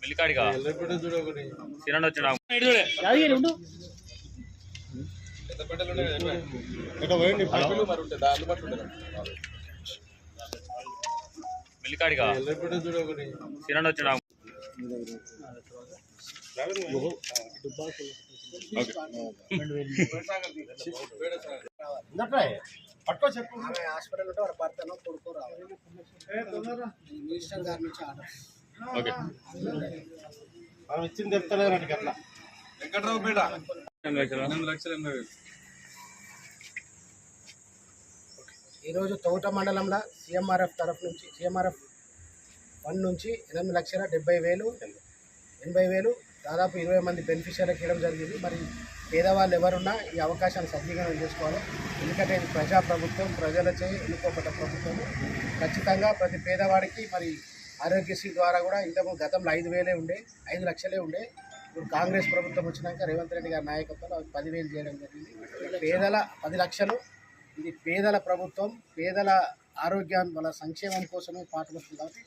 మెల్లికాడిగా సిరండి వచ్చిన మెల్లికాడిగా సిరండి వచ్చిన పట్టుకో చెప్పు హాస్పిటల్ ఉంటే వాడు భర్తను కొడుకో రావాలి మినిస్టర్ గారి నుంచి ఆర్డర్ మనం ఇచ్చింది చెప్తలేదు అట్లా వెంకట్రావు పేట 8,80,000 ఈరోజు తోట మండలంలో సిఎంఆర్ఎఫ్ తరఫు నుంచి సిఎంఆర్ఎఫ్ 1 నుంచి 8,70,000 దాదాపు 20 మంది బెనిఫిషియరీకి ఇవ్వడం జరిగింది. మరి పేదవాళ్ళు ఎవరున్నా ఈ అవకాశాన్ని సద్వినియోగం చేసుకోవాలి. ఎందుకంటే ఇది ప్రజాప్రభుత్వం, ప్రజలచే ఎన్నుకోబడ్డ ప్రభుత్వం. ఖచ్చితంగా ప్రతి పేదవాడికి మరి ఆరోగ్యశ్రీ ద్వారా కూడా ఇంతకు గతంలో 5,000 ఉండే, 5 లక్షలే ఉండే. ఇప్పుడు కాంగ్రెస్ ప్రభుత్వం వచ్చినాక రేవంత్ రెడ్డి గారి నాయకత్వంలో 10,000 చేయడం జరిగింది. పేదల 10 లక్షలు. ఇది పేదల ప్రభుత్వం, పేదల ఆరోగ్యం వాళ్ళ సంక్షేమం కోసమే పాటుపడుతుంది కాబట్టి